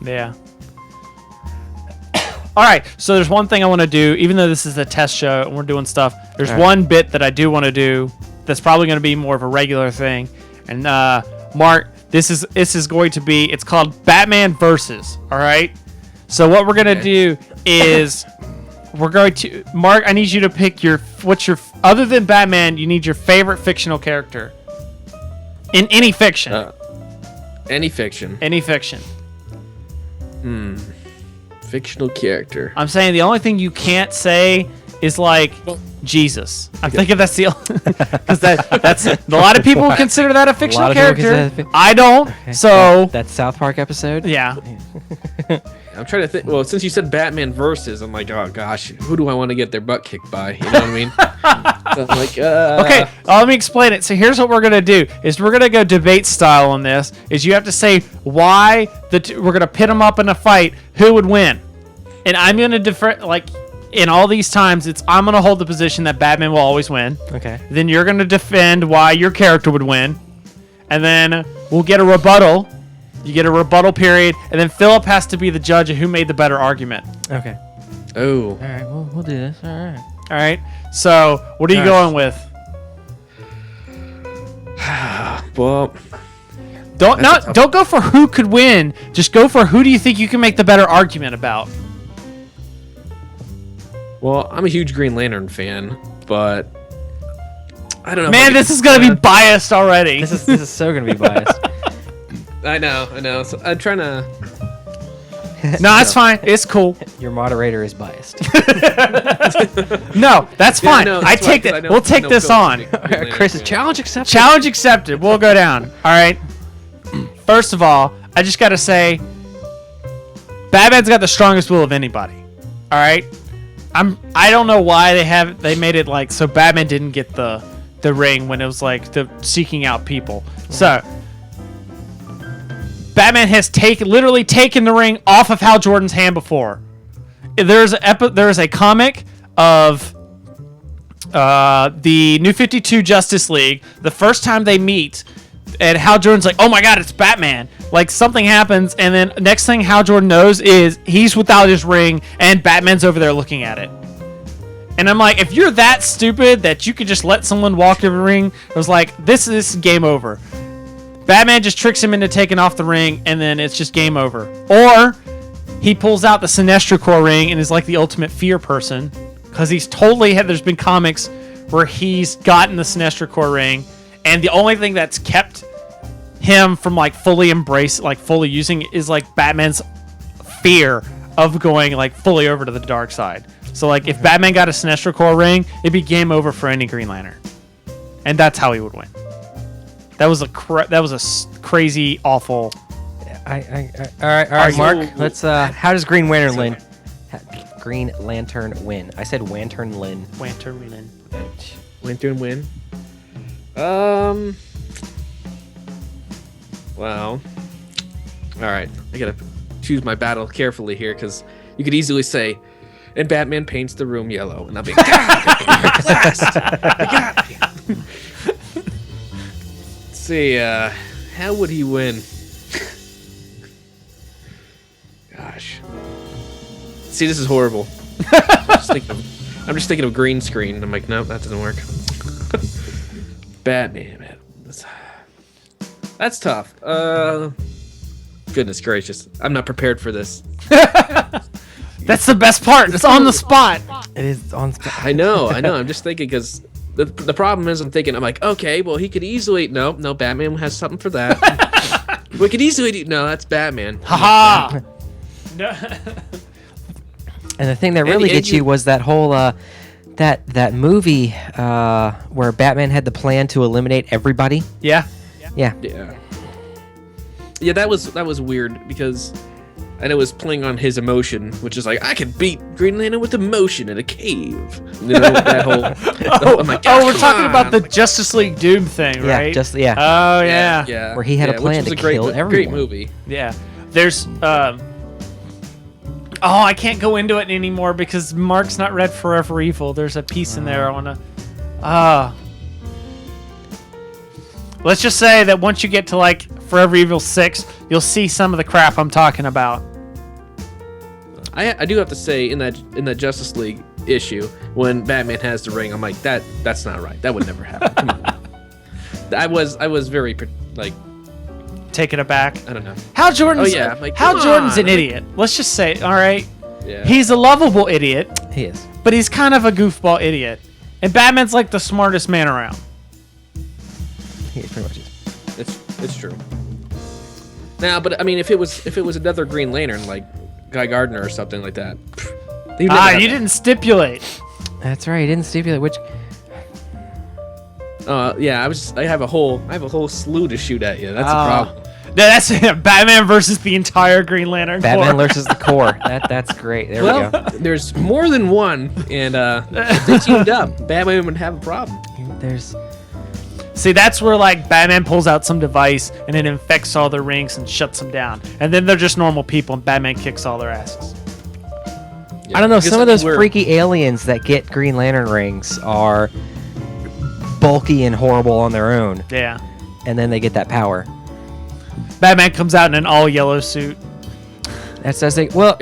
S1: Yeah. All right, so there's one thing I want to do, even though this is a test show and we're doing stuff. There's
S4: All right.
S1: one bit that I do want to do that's probably going to be more of a regular thing. And Mark, this is going to be. It's called Batman Versus. All right. So what we're gonna do is we're going to Mark. I need you to pick other than Batman. You need your favorite fictional character in any fiction.
S2: Any fiction.
S1: Any fiction.
S2: Fictional character.
S1: I'm saying the only thing you can't say is like Jesus. I'm thinking that's the because that's a lot of people consider that a fictional
S4: people consider
S1: character.
S4: that
S1: I don't. So
S4: that South Park episode.
S1: yeah.
S2: I'm trying to think. Well, since you said Batman Versus, I'm like, oh gosh, who do I want to get their butt kicked by? You know what I mean? So I'm like,
S1: Okay, let me explain it. So here's what we're gonna do: is we're gonna go debate style on this. Is you have to say why we're gonna pit them up in a fight. Who would win? And I'm gonna defer. Like in all these times, I'm gonna hold the position that Batman will always win.
S4: Okay.
S1: Then you're gonna defend why your character would win, and then we'll get a rebuttal. You get a rebuttal period, and then Philip has to be the judge of who made the better argument.
S4: Okay.
S2: Oh.
S4: All right. We'll do this. All right.
S1: All right. So what are you
S2: Gosh.
S1: going with?
S2: Well,
S1: Don't go for who could win. Just go for who do you think you can make the better argument about.
S2: I'm a huge Green Lantern fan, but I don't know.
S1: Man, this is gonna be biased already.
S4: This is so gonna be biased.
S2: I know. So I'm trying to.
S1: No, that's fine. It's cool.
S4: Your moderator is biased.
S1: No, that's
S2: Yeah,
S1: fine.
S2: no,
S1: I
S2: that's why,
S1: take
S2: 'cause I
S1: that.
S2: know-
S1: We'll take
S2: I know
S1: this
S2: Phil's a
S1: on.
S2: big Green Lantern
S4: Chris,
S2: fan.
S4: challenge accepted.
S1: Challenge accepted. We'll go down. All right. First of all, I just gotta say, Batman's got the strongest will of anybody. All right. I don't know why they made it like so Batman didn't get the ring when it was like the seeking out people. So Batman has literally taken the ring off of Hal Jordan's hand before. There's a comic of the New 52 Justice League. The first time they meet, and Hal Jordan's like, "Oh my God, it's Batman!" Like something happens, and then next thing Hal Jordan knows is he's without his ring, and Batman's over there looking at it. And I'm like, if you're that stupid that you could just let someone walk over the ring, I was like, this is game over. Batman just tricks him into taking off the ring, and then it's just game over. Or he pulls out the Sinestro Corps ring and is like the ultimate fear person, because he's totally had. There's been comics where he's gotten the Sinestro Corps ring, and the only thing that's kept him from like fully using it is like Batman's fear of going like fully over to the dark side. So like if Batman got a Sinestro Corps ring, it'd be game over for any Green Lantern, and that's how he would win. That was a crazy, awful.
S4: All right, Mark. Let's. How does Green Lantern win? Green Lantern win. I said Lantern Lin.
S1: Lantern win.
S2: Lantern win. Well. All right. I gotta choose my battle carefully here, because you could easily say, and Batman paints the room yellow, and I'll be, God, blast! You got me. Let's see. How would he win? Gosh. See, this is horrible. I'm just thinking of green screen. I'm like, nope, that doesn't work. Batman, man. That's tough. Goodness gracious. I'm not prepared for this.
S1: That's the best part. It's on the spot.
S4: It is on.
S2: I know. I'm just thinking, because the problem is, I'm like, okay, well, he could easily. No, Batman has something for that. We could easily do. No, that's Batman.
S1: Haha. No.
S4: And the thing that really gets you was that whole that movie where Batman had the plan to eliminate everybody.
S1: Yeah.
S4: Yeah.
S2: That was weird, because and it was playing on his emotion, which is like, I could beat Green Lantern with emotion in a cave. You know, that whole. I'm like,
S1: we're talking about the Justice League Doom thing, right?
S4: Yeah.
S1: Oh yeah.
S2: Yeah.
S4: Where he had a plan to kill everyone.
S2: Great movie.
S1: Yeah. There's I can't go into it anymore because Mark's not read Forever Evil. There's a piece in there I want to. Let's just say that once you get to like Forever Evil 6, you'll see some of the crap I'm talking about.
S2: I do have to say, in that Justice League issue, when Batman has the ring, I'm like, that's not right. That would never happen. Come on. I was very like
S1: taken aback.
S2: I don't know.
S1: Hal Jordan's
S2: like,
S1: Hal Jordan's an idiot. Let's just say, all right.
S2: Yeah.
S1: He's a lovable idiot.
S4: He is.
S1: But he's kind of a goofball idiot. And Batman's like the smartest man around.
S4: He pretty much is.
S2: It's true. Now, but I mean, if it was another Green Lantern, like Guy Gardner or something like that.
S1: You didn't stipulate.
S4: That's right. He didn't stipulate which.
S2: Yeah. I have a whole slew to shoot at you. That's a problem.
S1: That's Batman versus the entire Green Lantern
S4: Batman
S1: Corps.
S4: versus the Corps. That's great. There we go.
S2: There's more than one, and if they teamed up, Batman would have a problem.
S1: See, that's where like Batman pulls out some device and it infects all their rings and shuts them down. And then they're just normal people and Batman kicks all their asses.
S2: Yeah.
S4: I don't know. Some of those freaky aliens that get Green Lantern rings are bulky and horrible on their own.
S1: Yeah.
S4: And then they get that power.
S1: Batman comes out in an all yellow suit.
S4: That's like, well,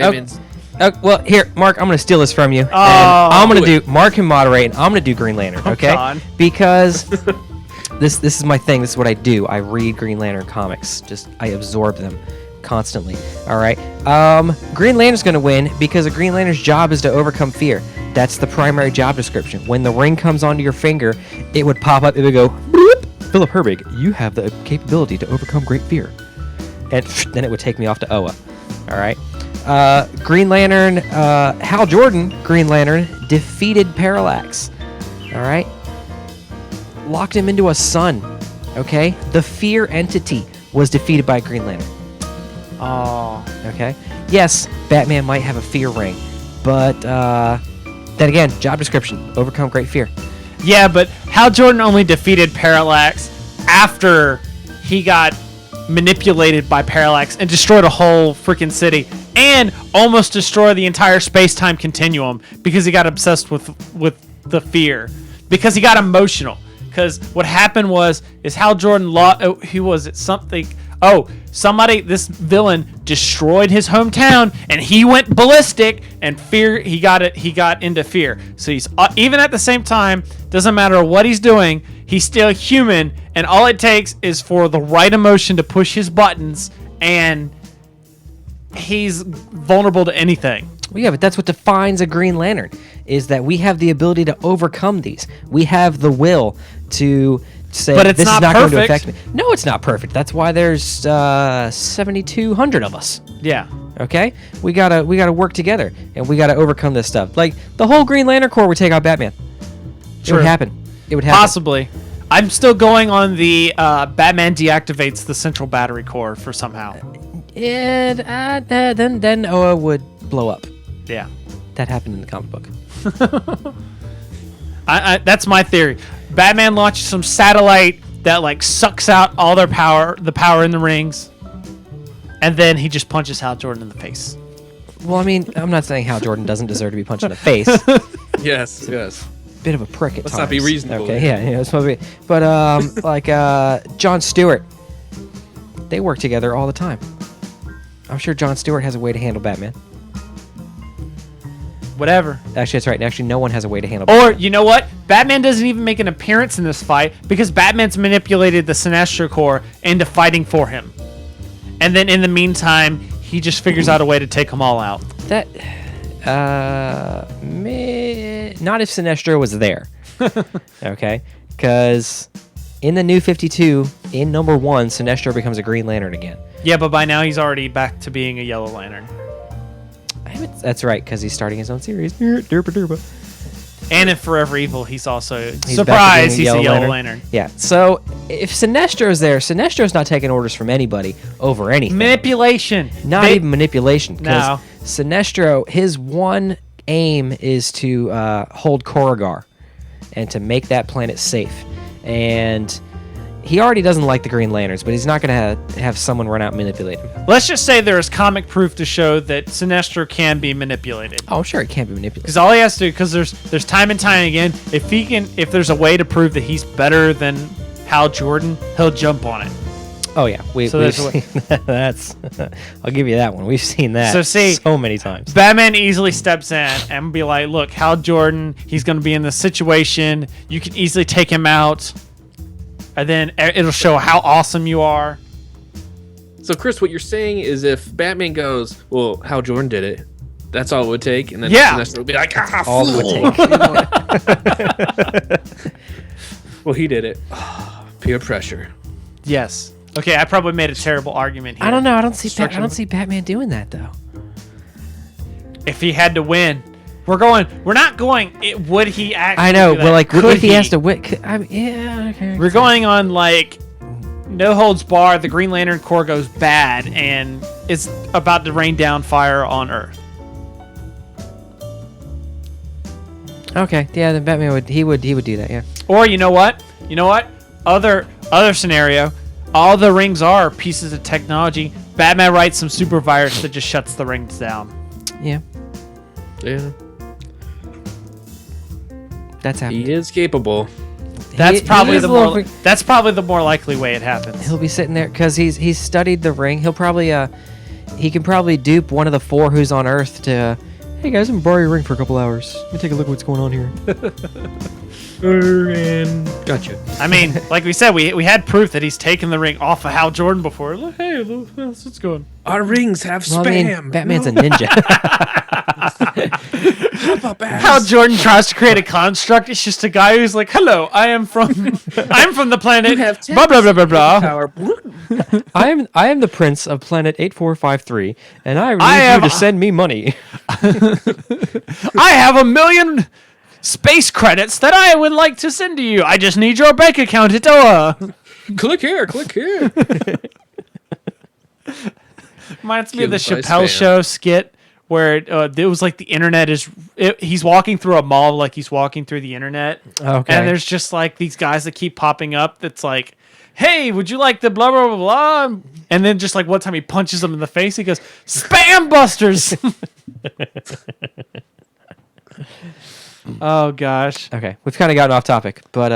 S4: well, here, Mark, I'm going to steal this from you. And I'm going to Mark can moderate, and I'm going to do Green Lantern, okay? Because this is my thing. This is what I do. I read Green Lantern comics. I absorb them constantly. All right. Green Lantern's going to win because a Green Lantern's job is to overcome fear. That's the primary job description. When the ring comes onto your finger, it would pop up. It would go, bloop, Philip Herbig, you have the capability to overcome great fear. And then it would take me off to Oa. All right. Green Lantern, Hal Jordan, Green Lantern, defeated Parallax. All right. Locked him into a sun. Okay. The fear entity was defeated by Green Lantern.
S1: Oh.
S4: Okay. Yes, Batman might have a fear ring, but then again, job description: overcome great fear.
S1: Yeah, but Hal Jordan only defeated Parallax after he got manipulated by Parallax and destroyed a whole freaking city and almost destroyed the entire space-time continuum because he got obsessed with the fear, because he got emotional. Because what happened is Hal Jordan oh, this villain destroyed his hometown, and he went ballistic, and he got into fear. So he's even at the same time, doesn't matter what he's doing, he's still human, and all it takes is for the right emotion to push his buttons, and he's vulnerable to anything.
S4: Well, yeah, but that's what defines a Green Lantern, is that we have the ability to overcome these. We have the will to say,
S1: but it's
S4: this
S1: not
S4: is not going to
S1: perfect.
S4: affect me. No, it's not perfect. That's why there's 7,200 of us.
S1: Yeah.
S4: Okay? We gotta work together, and we gotta overcome this stuff. Like, the whole Green Lantern Corps would take out Batman. It
S1: True.
S4: would happen. It would happen.
S1: Possibly. I'm still going on the Batman deactivates the central battery core for somehow.
S4: And then Oa would blow up.
S1: Yeah.
S4: That happened in the comic book.
S1: That's my theory. Batman launches some satellite that like sucks out all their power, the power in the rings, and then he just punches Hal Jordan in the face.
S4: Well, I mean, I'm not saying Hal Jordan doesn't deserve to be punched in the face.
S2: Yes, yes.
S4: Bit of a prick at
S2: Let's
S4: times.
S2: not be reasonable.
S4: Okay, yeah, it's supposed to be. But like John Stewart, they work together all the time. I'm sure John Stewart has a way to handle Batman.
S1: Whatever.
S4: Actually, that's right. Actually, no one has a way to handle
S1: Or,
S4: Batman.
S1: you know what? Batman doesn't even make an appearance in this fight because Batman's manipulated the Sinestro Corps into fighting for him. And then in the meantime, he just figures out a way to take them all out.
S4: That, not if Sinestro was there. Okay? Because in the New 52, in number 1, Sinestro becomes a Green Lantern again.
S1: Yeah, but by now he's already back to being a Yellow Lantern.
S4: That's right, because he's starting his own series.
S1: And in Forever Evil, he's also...
S4: back to
S1: surprise,
S4: being
S1: he's a Yellow Lantern.
S4: Yeah, so if Sinestro's there, Sinestro's not taking orders from anybody over anything.
S1: Manipulation.
S4: Not even manipulation.
S1: No.
S4: Because Sinestro, his one aim is to hold Korugar and to make that planet safe. And he already doesn't like the Green Lanterns, but he's not going to have someone run out and manipulate him.
S1: Let's just say there is comic proof to show that Sinestro can be manipulated.
S4: Oh, I'm sure it can't be manipulated.
S1: Because all he has to do, because there's time and time again, if there's a way to prove that he's better than Hal Jordan, he'll jump on it.
S4: Oh yeah, we've
S1: there's
S4: seen that's. I'll give you that one. We've seen that so many times.
S1: Batman easily steps in and be like, "Look, Hal Jordan, he's going to be in this situation. You can easily take him out, and then it'll show how awesome you are."
S2: So, Chris, what you're saying is if Batman goes, well, Hal Jordan did it, that's all it would take, and then Sinestro would be like,
S4: all it would take.
S2: Well, he did it. Peer pressure.
S1: Yes. Okay, I probably made a terrible argument here.
S4: I don't know. I don't see Batman doing that though.
S1: If he had to win, we're not going. Would he actually?
S4: I know,
S1: do that?
S4: but like,
S1: Could
S4: if he has to win, I mean, yeah, okay.
S1: We're going on like no holds barred. The Green Lantern Corps goes bad, and it's about to rain down fire on Earth.
S4: Okay, yeah, then Batman would do that, yeah.
S1: Or you know what? Other scenario. All the rings are pieces of technology. Batman writes some super virus that just shuts the rings down.
S4: Yeah,
S2: Yeah.
S4: that's happening.
S2: He is capable.
S1: That's probably
S4: is
S1: the
S4: a little
S1: that's probably the more likely way it happens.
S4: He'll be sitting there because he's studied the ring. He'll probably he can probably dupe one of the 4 who's on Earth to, hey guys, I'm gonna borrow your ring for a couple hours. Let me take a look at what's going on here.
S2: Gotcha.
S1: I mean, like we said, we had proof that he's taken the ring off of Hal Jordan before. Like, hey, what's going?
S2: Our rings have
S4: Well,
S2: spam.
S4: I mean, Batman's a ninja.
S1: Hal Jordan tries to create a construct. It's just a guy who's like, "Hello, I'm from the planet blah blah blah blah blah."
S2: Power.
S4: I am the prince of planet 8453, and I need you to send me money.
S1: I have 1 million space credits that I would like to send to you. I just need your bank account at Oa.
S2: Click here. Click here.
S1: Reminds me of the
S2: Killed by
S1: Chappelle
S2: spam.
S1: Show skit where it was like the internet he's walking through a mall like he's walking through the internet.
S4: Okay.
S1: And there's just like these guys that keep popping up that's like, hey, would you like the blah, blah, blah, blah? And then just like one time he punches them in the face, he goes, Spam Busters! Oh, gosh.
S4: Okay, we've kind of gotten off topic, but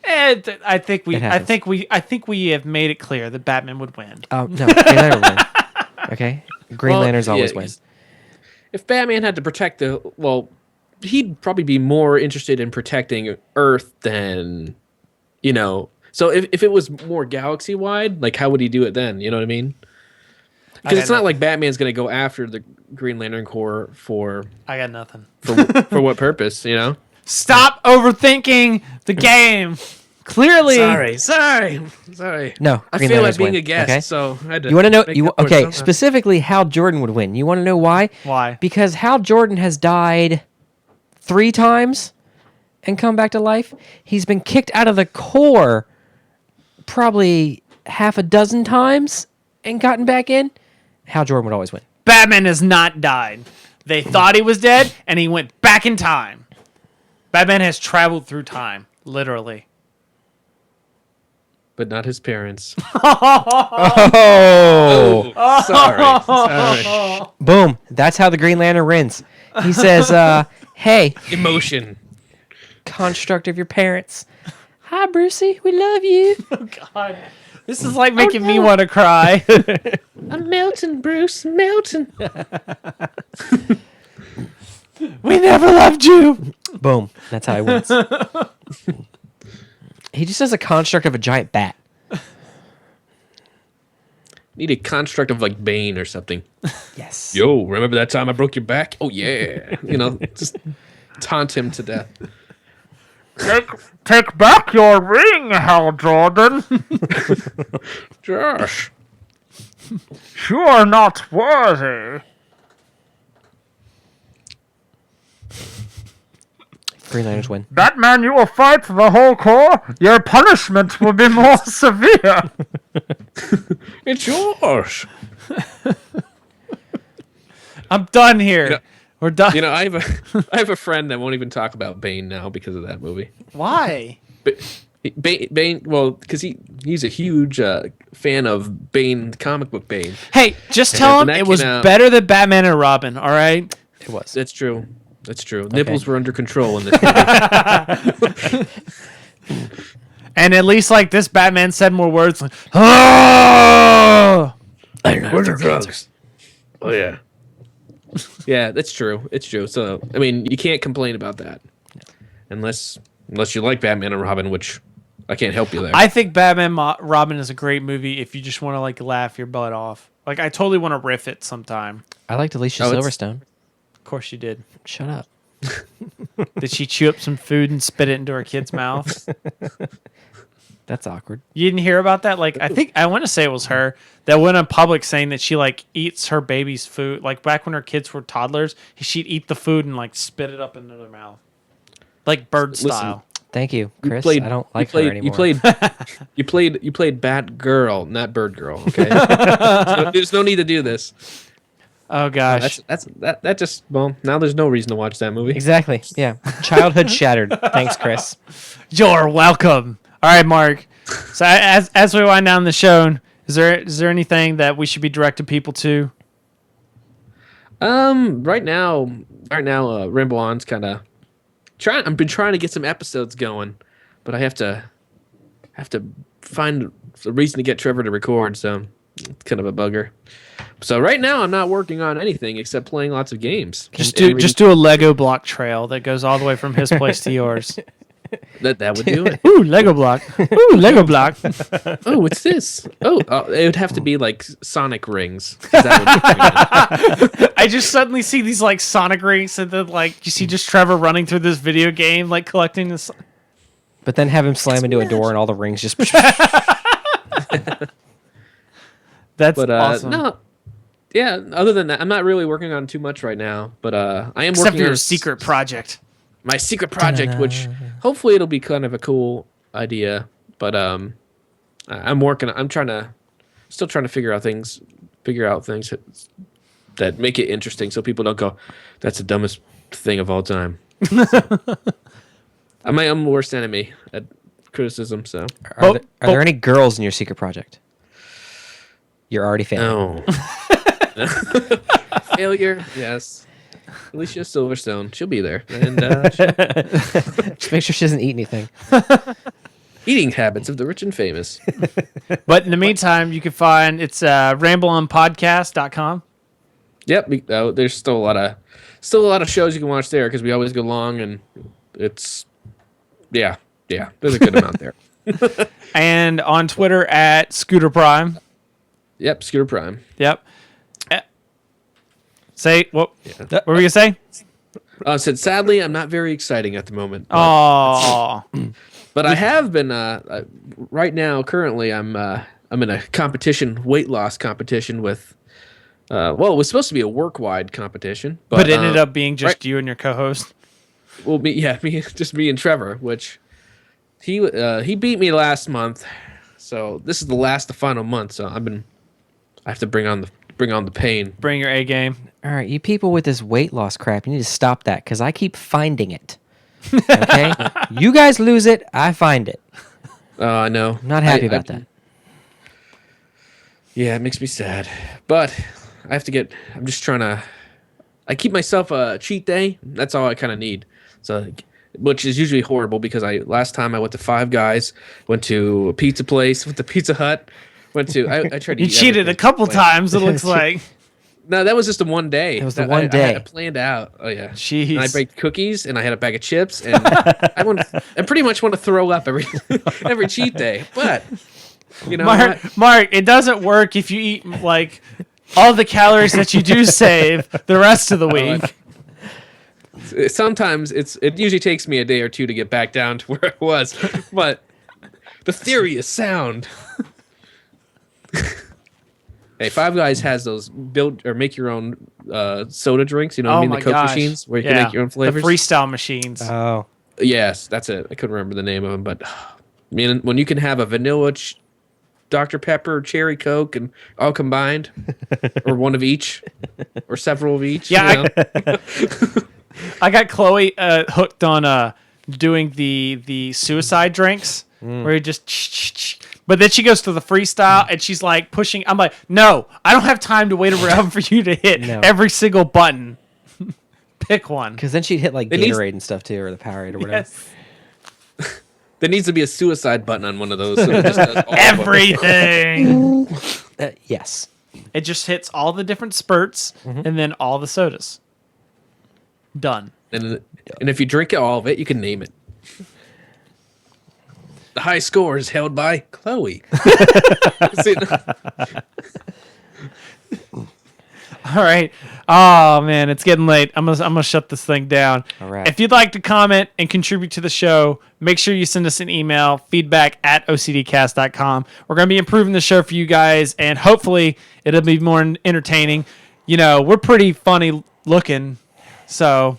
S1: And I think
S4: It happens.
S1: I think we have made it clear that Batman would win.
S4: No, Green Lantern win. Okay, Green
S2: Well,
S4: Lanterns always
S2: yeah,
S4: win.
S2: If Batman had to protect he'd probably be more interested in protecting Earth than, So if it was more galaxy wide, like how would he do it then? You know what I mean? Because it's not like Batman's going to go after the Green Lantern Corps for
S1: I got nothing.
S2: for what purpose?
S1: Stop overthinking the game. Clearly,
S2: Sorry.
S4: No,
S2: I
S4: Green
S2: feel
S4: Lanterns
S2: like being
S4: win,
S2: a guest,
S4: okay?
S2: so I had to
S4: You want to know?
S2: make up for it somehow.
S4: Specifically, Hal Jordan would win. You want to know why?
S1: Why?
S4: Because Hal Jordan has died 3 times and come back to life. He's been kicked out of the Corps probably half a dozen times and gotten back in. Hal Jordan would always win.
S1: Batman has not died. They thought he was dead, and he went back in time. Batman has traveled through time, literally.
S2: But not his parents.
S4: Oh,
S2: Sorry.
S4: boom! That's how the Green Lantern wins. He says, "Hey,
S2: Emotion.
S4: construct of your parents. Hi, Brucey. We love you."
S1: Oh, God. This is like making me want to cry.
S2: I'm melting, Bruce. Melting.
S1: We never loved you.
S4: Boom! That's how he wins. He just does a construct of a giant bat.
S2: Need a construct of like Bane or something.
S4: Yes.
S2: Yo, remember that time I broke your back? Oh yeah. Just taunt him to death.
S1: Take back your ring, Hal Jordan.
S2: Josh.
S1: You are not worthy.
S4: Green Lanterns win.
S1: Batman, you will fight the whole Corps. Your punishment will be more severe.
S2: It's yours.
S1: I'm done here. We're done.
S2: I have a friend that won't even talk about Bane now because of that movie.
S1: Why?
S2: But Bane, well, because he's a huge fan of Bane, the comic book Bane.
S1: Hey, just tell him
S2: when that
S1: it was
S2: came out-
S1: better than Batman and Robin, all right?
S4: It was.
S2: That's true. Nipples were under control in this movie.
S1: And at least like this Batman said more words like, oh!
S2: Where's the drugs? Oh yeah. Yeah, that's true. It's true. So I mean, you can't complain about that, unless you like Batman and Robin, which I can't help you there.
S1: I think Batman Robin is a great movie if you just want to like laugh your butt off. Like I totally want to riff it sometime.
S4: I liked Alicia Silverstone.
S1: Of course you did.
S4: Shut up.
S1: Did she chew up some food and spit it into her kid's mouth?
S4: That's awkward.
S1: You didn't hear about that? Like I want to say it was her that went in public saying that she like eats her baby's food. Like back when her kids were toddlers, she'd eat the food and like spit it up into their mouth, like bird style.
S4: Thank you, Chris.
S2: played-
S4: I don't
S2: you
S4: like
S2: played,
S4: her anymore.
S2: You played Batgirl, not Bird Girl. Okay, there's no need to do this.
S1: Oh gosh.
S2: That just now there's no reason to watch that movie.
S4: Exactly. Yeah. Childhood shattered. Thanks, Chris.
S1: You're welcome. All right, Mark. So as we wind down the show, is there anything that we should be directing people to?
S2: Right now, RambleOn's kind of trying. I've been trying to get some episodes going, but I have to find a reason to get Trevor to record. So it's kind of a bugger. So right now, I'm not working on anything except playing lots of games.
S1: Just do a Lego block trail that goes all the way from his place to yours.
S2: That would do it.
S1: Ooh, Lego block. Ooh, Lego block.
S2: Oh, what's this? Oh, it would have to be like Sonic rings. 'Cause that would
S1: I just suddenly see these like Sonic rings, and then like you see just Trevor running through this video game, like collecting this.
S4: But then have him slam into a door and all the rings just.
S1: That's
S2: but
S1: awesome.
S2: no, yeah. Other than that, I'm not really working on too much right now. But I am
S1: Except
S2: working
S1: for
S2: on
S1: your secret project.
S2: my secret project, which hopefully it'll be kind of a cool idea. But I'm still trying to figure out things that make it interesting, so people don't go, "That's the dumbest thing of all time." I'm my own worst enemy at criticism. So
S4: Are there any girls in your secret project? You're already failing.
S2: no failure. Yes. Alicia Silverstone, she'll be there, and
S4: Just make sure she doesn't eat anything.
S2: Eating habits of the rich and famous.
S1: But in the meantime, you can find it's RambleOnPodcast.com.
S2: Yep. There's still a lot of shows you can watch there because we always go long, and it's there's a good amount there.
S1: And on Twitter at Scooter Prime.
S2: Yep, Scooter Prime.
S1: Yep. Say what? Yeah. What were you gonna say?
S2: Said sadly, I'm not very exciting at the moment.
S1: Oh.
S2: But I have been right now. Currently, I'm in a competition, weight loss competition with. It was supposed to be a work-wide competition,
S1: but it ended up being just you and your co-host.
S2: Well, me and Trevor, which he beat me last month, so this is the final month. So I have to bring on the pain.
S1: Bring your A game.
S4: All right, you people with this weight loss crap, you need to stop that because I keep finding it. Okay, you guys lose it, I find it.
S2: I know.
S4: I'm not happy about that.
S2: Yeah, it makes me sad, but I have to get. I'm just trying to. I keep myself a cheat day. That's all I kind of need. So, which is usually horrible because last time I went to Five Guys, went to a pizza place, went to Pizza Hut, I tried to.
S1: You cheated a couple times. It looks like.
S2: No, that was just the one day.
S4: It was the one day.
S2: I planned out. Oh yeah.
S1: Jeez.
S2: And I baked cookies and I had a bag of chips and I pretty much want to throw up every cheat day. But you know,
S1: Mark, it doesn't work if you eat like all the calories that you do save the rest of the week.
S2: Sometimes it usually takes me a day or two to get back down to where I was, but the theory is sound. Hey, Five Guys has those build or make your own soda drinks. You know what I mean? The Coke machines where you can make your own flavors.
S1: The freestyle machines.
S4: Oh.
S2: Yes, that's it. I couldn't remember the name of them, but man, when you can have a vanilla Dr. Pepper, cherry Coke, and all combined, or one of each, or several of each.
S1: Yeah, I got Chloe hooked on doing the suicide drinks where you just. But then she goes to the freestyle and she's like pushing. I'm like, no, I don't have time to wait around for you to hit every single button. Pick one.
S4: Because then she'd hit like Gatorade and stuff too, or the Powerade or whatever.
S2: Yes. There needs to be a suicide button on one of those. So it just does all
S1: everything.
S4: Yes.
S1: It just hits all the different spurts and then all the sodas. Done.
S2: And if you drink all of it, you can name it. The high score is held by Chloe.
S1: All right. Oh man, it's getting late. I'm gonna shut this thing down.
S4: All right.
S1: If you'd like to comment and contribute to the show, make sure you send us an email, feedback@ocdcast.com. We're gonna be improving the show for you guys, and hopefully it'll be more entertaining. You know, we're pretty funny looking, so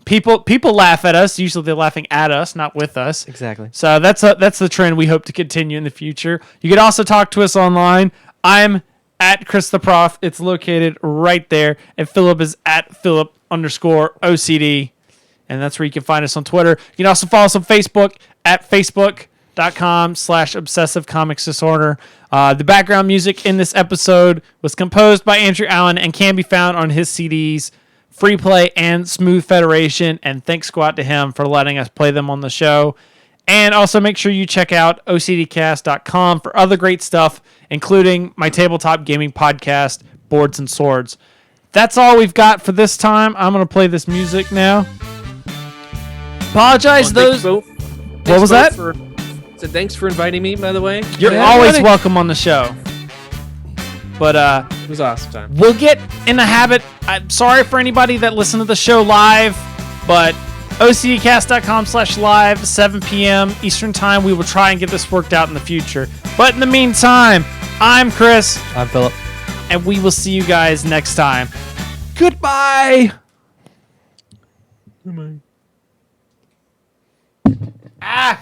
S1: people laugh at us. Usually they're laughing at us, not with us.
S4: Exactly.
S1: So that's the trend we hope to continue in the future. You can also talk to us online. I'm at Chris the Prof. It's located right there. And Philip is at Philip_OCD. And that's where you can find us on Twitter. You can also follow us on Facebook at Facebook.com/Obsessive Comics Disorder. The background music in this episode was composed by Andrew Allen and can be found on his CDs, Free Play and Smooth Federation. And thanks go out to him for letting us play them on the show. And also make sure you check out OCDcast.com for other great stuff, including my tabletop gaming podcast, Boards and Swords. That's all we've got for this time. I'm going to play this music now. Apologize those. What was that?
S2: Thanks for inviting me, by the way.
S1: You're always welcome on the show. But
S2: it was awesome time.
S1: We'll get in the habit. I'm sorry for anybody that listened to the show live, but OCDcast.com/live, 7 p.m. Eastern Time. We will try and get this worked out in the future. But in the meantime, I'm Chris.
S4: I'm Philip.
S1: And we will see you guys next time. Goodbye.
S2: Goodbye.
S1: Ah!